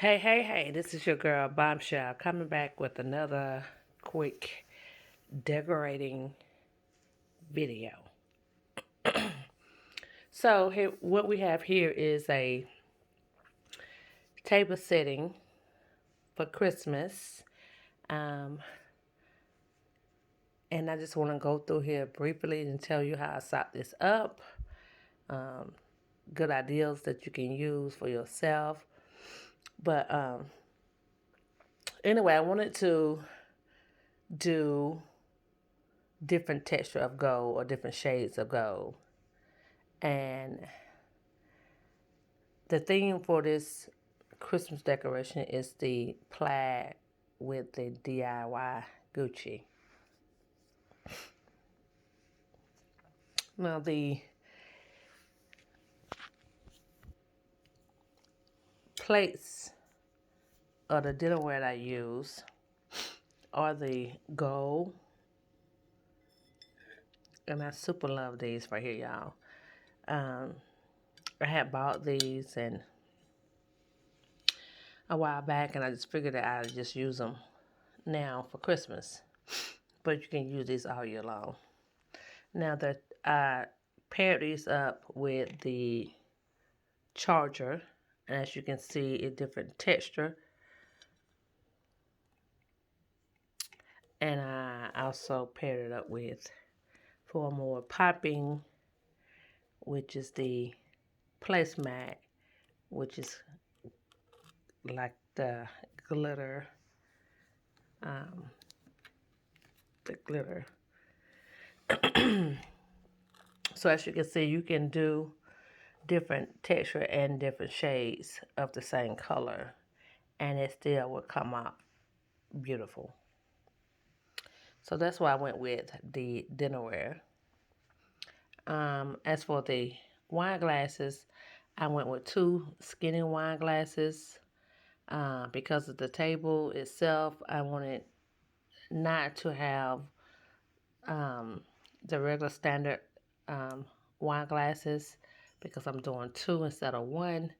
Hey, this is your girl Bombshell coming back with another quick decorating video. So, here, what we have here is a table setting for Christmas. Um, and I just want to go through here briefly and tell you how I set this up. Um, Good ideas that you can use for yourself. But anyway, I wanted to do different texture of gold or different shades of gold. And the theme for this Christmas decoration is the plaid with the DIY Gucci. Now the plates or the dinnerware that I use are the gold, and I super love these right here, y'all. Um, I had bought these and a while back, and I just figured that I'd just use them now for Christmas. But you can use these all year long. Now that I paired these up with the charger, and as you can see, a different texture. And I also paired it up with for more popping, which is the placemat, which is like the glitter, um, the glitter. So as you can see, you can do different texture and different shades of the same color, and it still will come out beautiful. So that's why I went with the dinnerware. As for the wine glasses, I went with two skinny wine glasses. Because of the table itself, I wanted not to have um, the regular standard um, wine glasses because I'm doing two instead of one.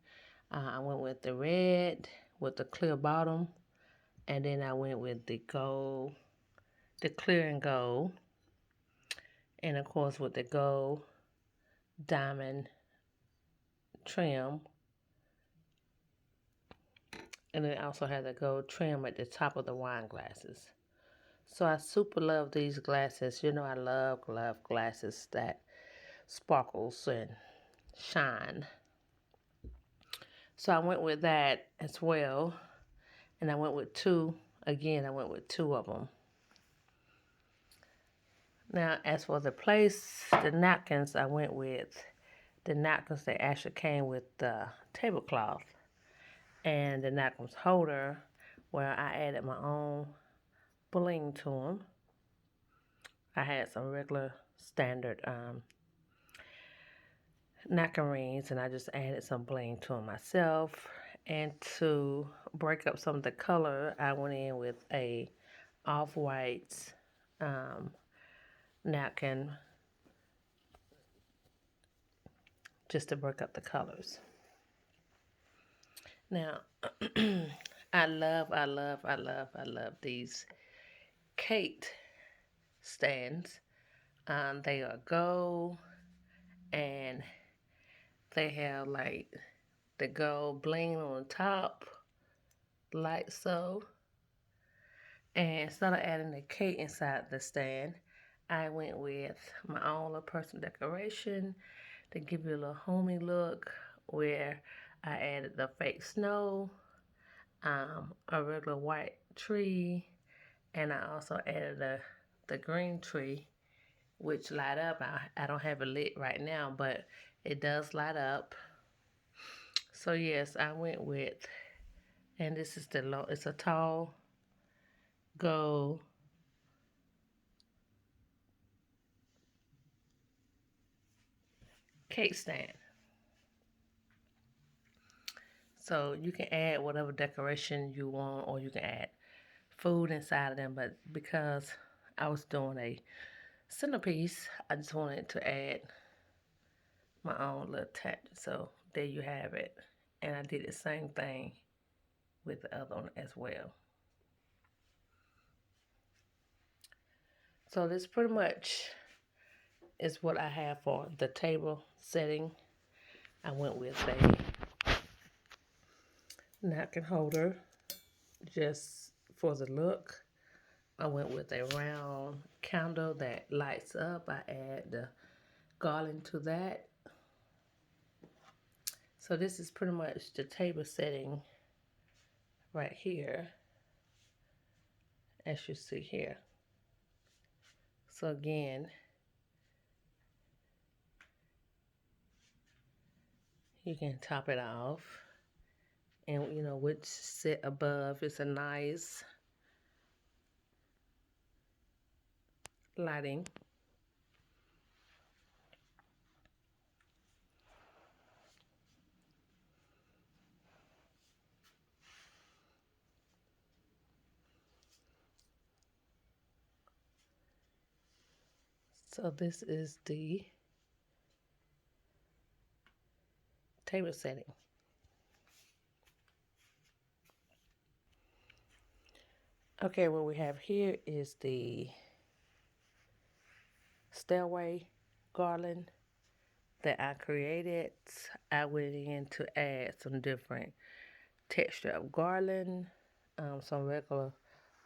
I went with the red with the clear bottom, and then I went with the gold, the clear and gold, and of course with the gold diamond trim, and it also has a gold trim at the top of the wine glasses. So I super love these glasses. You know I love glasses that sparkles and shine. So I went with that as well, and I went with two. Again, I went with two of them. Now, as for the place, the napkins, I went with the napkins that actually came with the tablecloth, and the napkins holder where I added my own bling to them. I had some regular standard napkin rings, and I just added some bling to them myself. And to break up some of the color, I went in with a off-white um, napkin just to break up the colors. Now, I love these cake stands. They are gold, and they have like the gold bling on top, like so. And instead of adding the cake inside the stand, I went with my own little personal decoration to give you a little homey look where I added the fake snow, a regular white tree, and I also added the green tree, which light up. I don't have it lit right now, but it does light up. So yes, I went with, and this is the low. It's a tall gold cake stand. So you can add whatever decoration you want, or you can add food inside of them. But because I was doing a centerpiece, I just wanted to add my own little touch. So there you have it. And I did the same thing with the other one as well. So this pretty much is what I have for the table setting. I went with a napkin holder just for the look. I went with a round candle that lights up. I add the garland to that. So this is pretty much the table setting right here, as you see here. So again, you can top it off, and which sit above is a nice lighting. So this is the table setting. Okay, what we have here is the stairway garland that I created. I went in to add some different texture of garland, some regular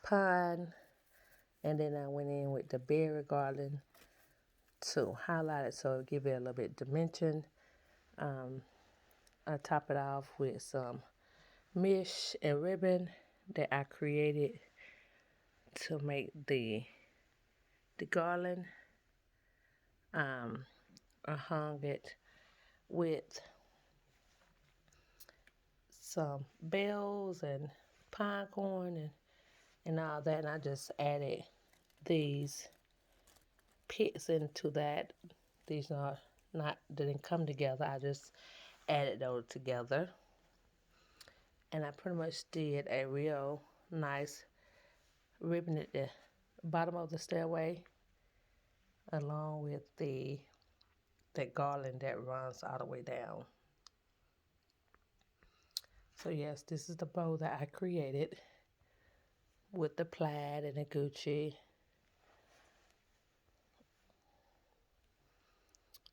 pine, and then I went in with the berry garland to highlight it so it give it a little bit dimension. I top it off with some mesh and ribbon that I created to make the garland. I hung it with some bells and pine cone and all that, and I just added these pits into that. These are not didn't come together. I just added those together, and I pretty much did a real nice ribbon at the bottom of the stairway, along with that garland that runs all the way down. So yes, this is the bow that I created with the plaid and the Gucci.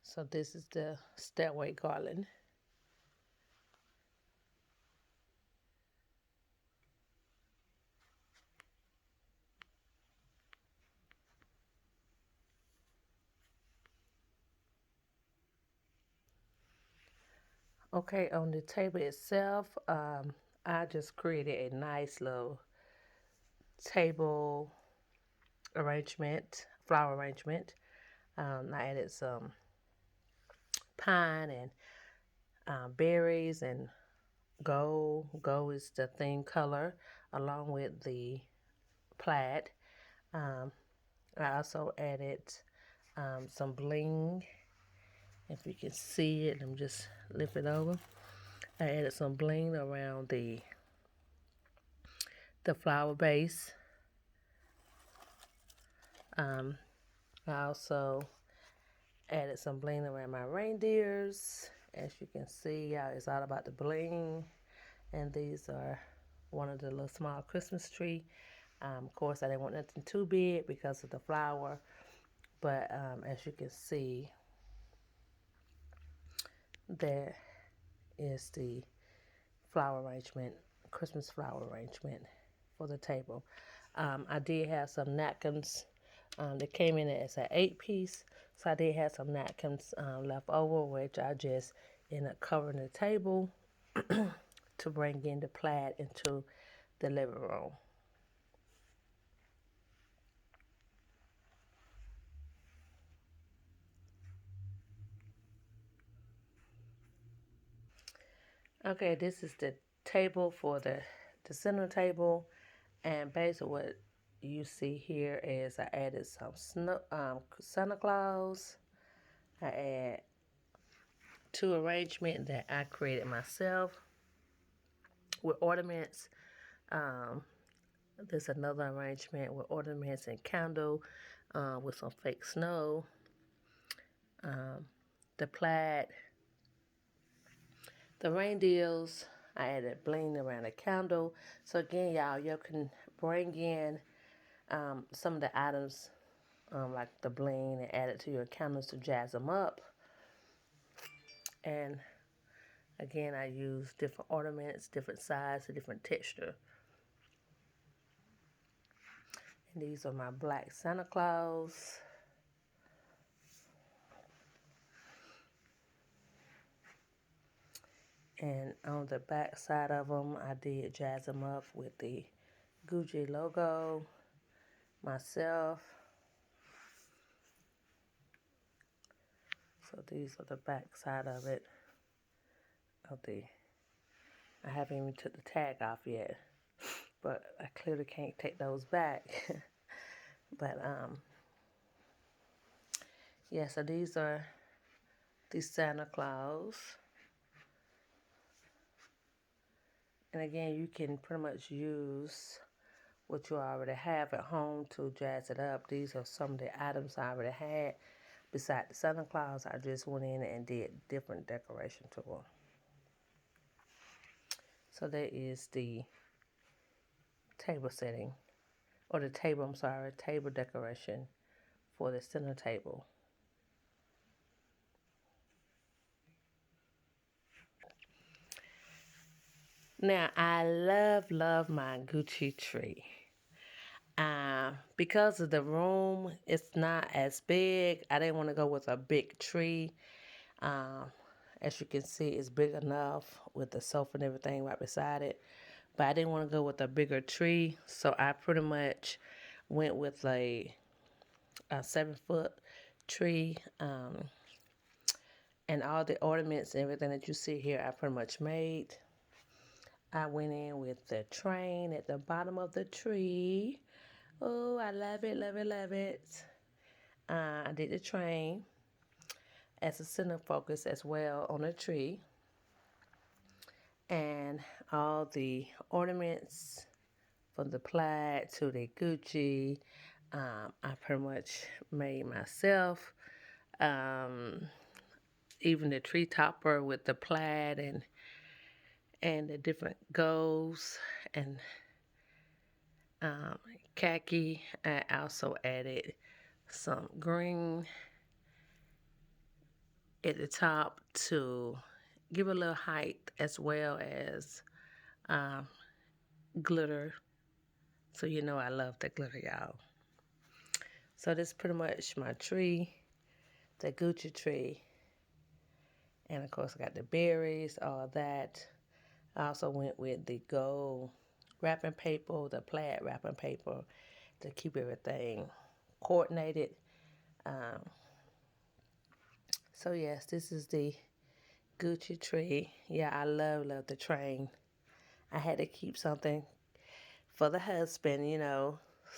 So this is the stairway garland. Okay, on the table itself, I just created a nice little table arrangement, flower arrangement. I added some pine and berries and gold. Gold is the theme color, along with the plaid. Um, I also added some bling. If you can see it, let me just lift it over. I added some bling around the flower base. I also added some bling around my reindeers. As you can see, it's all about the bling. And these are one of the little small Christmas tree. Of course, I didn't want nothing too big because of the flower. But as you can see, there is the flower arrangement, Christmas flower arrangement for the table. I did have some napkins that came in as an 8-piece. So I did have some napkins left over, which I just ended up covering the table to bring in the plaid into the living room. Okay, this is the table for the center table, and basically what you see here is I added some Santa Claus. I add two arrangements that I created myself with ornaments. Um, there's another arrangement with ornaments and candle with some fake snow. The plaid, the reindeers, I added bling around the candle. So again, y'all can bring in some of the items like the bling and add it to your candles to jazz them up. And again, I use different ornaments, different size, and different texture. And these are my black Santa Claus. And on the back side of them, I did jazz them up with the Gucci logo, myself. So these are the back side of it. I haven't even took the tag off yet, but I clearly can't take those back. But yeah, so these are the Santa Claus. And again, you can pretty much use what you already have at home to jazz it up. These are some of the items I already had. Besides the Santa Claus, I just went in and did different decoration to them. So that is the table setting, or the table, I'm sorry, table decoration for the center table. Now, I love my Gucci tree. Because of the room, it's not as big. I didn't want to go with a big tree. Um, as you can see, it's big enough with the sofa and everything right beside it. But I didn't want to go with a bigger tree, so I pretty much went with a 7-foot tree. And all the ornaments and everything that you see here, I pretty much made. I went in with the train at the bottom of the tree. Oh, I love it, love it, love it. I did the train as a center focus as well on the tree. And all the ornaments from the plaid to the Gucci, I pretty much made myself. Even the tree topper with the plaid and the different golds and khaki. I also added some green at the top to give a little height, as well as um, glitter. So you know I love the glitter, y'all. So this is pretty much my tree, the Gucci tree. And of course I got the berries, all that. I also went with the gold wrapping paper, the plaid wrapping paper, to keep everything coordinated. Um, so yes, this is the Gucci tree. Yeah, I love the train. I had to keep something for the husband,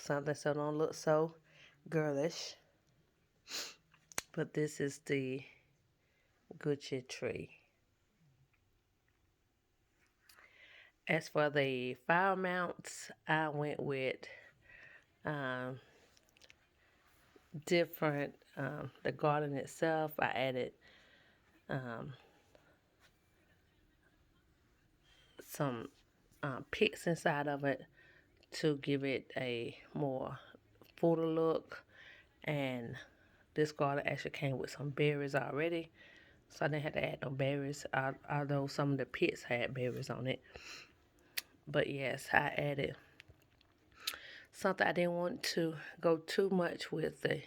something so don't look so girlish. But this is the Gucci tree. As for the file mounts, I went with um, different, the garden itself. I added um, some picks inside of it to give it a more fuller look. And this garden actually came with some berries already, so I didn't have to add no berries, although some of the pits had berries on it. But yes, I added something. I didn't want to go too much with the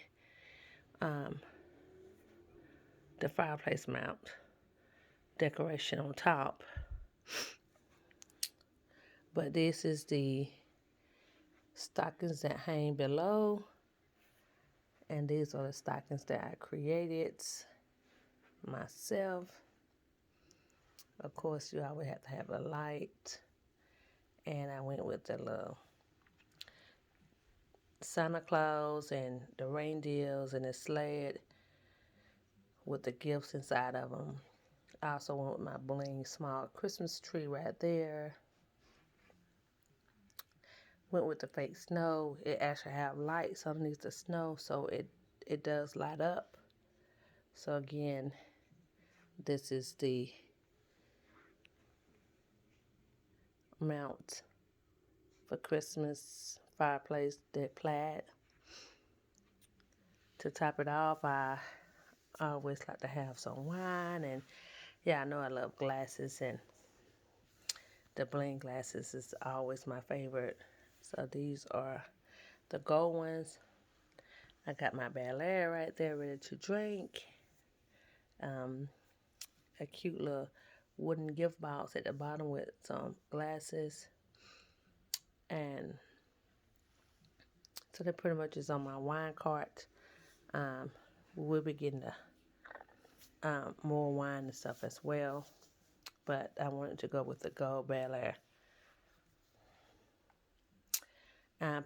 fireplace mount decoration on top. But this is the stockings that hang below. And these are the stockings that I created myself. Of course, you always have to have a light. And I went with the little Santa Claus and the reindeers and the sled with the gifts inside of them. I also went with my bling small Christmas tree right there. Went with the fake snow. It actually have lights underneath the snow, so it does light up. So again, this is the mount for Christmas fireplace, that plaid. To top it off, I always like to have some wine, and yeah, I know I love glasses, and the bling glasses is always my favorite. So these are the gold ones. I got my Bel Air right there ready to drink. A cute little wooden gift box at the bottom with some glasses. And so that pretty much is on my wine cart. We'll be getting more wine and stuff as well. But I wanted to go with the gold Bel Air.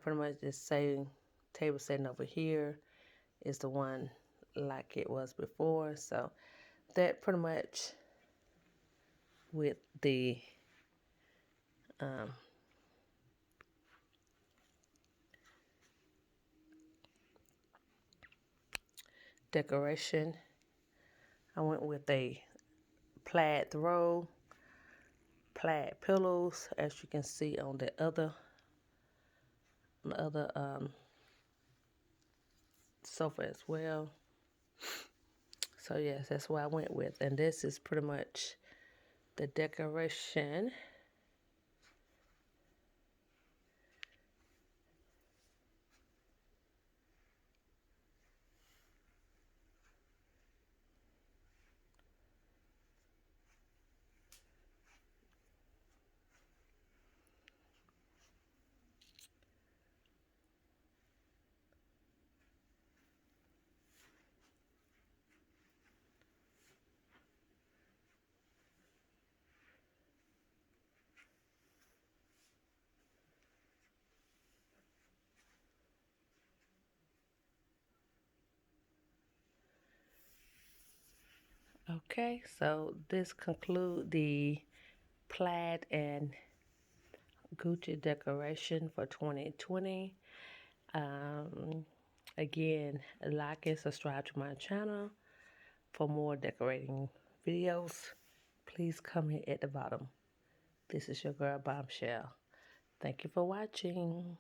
Pretty much this same table setting over here is the one like it was before. So that pretty much with the decoration. I went with a plaid throw, plaid pillows, as you can see on the other sofa as well. So yes, that's what I went with, and this is pretty much the decoration. Okay, so this conclude the plaid and Gucci decoration for 2020. Again, like and subscribe to my channel for more decorating videos. Please comment at the bottom. This is your girl Bombshell. Thank you for watching.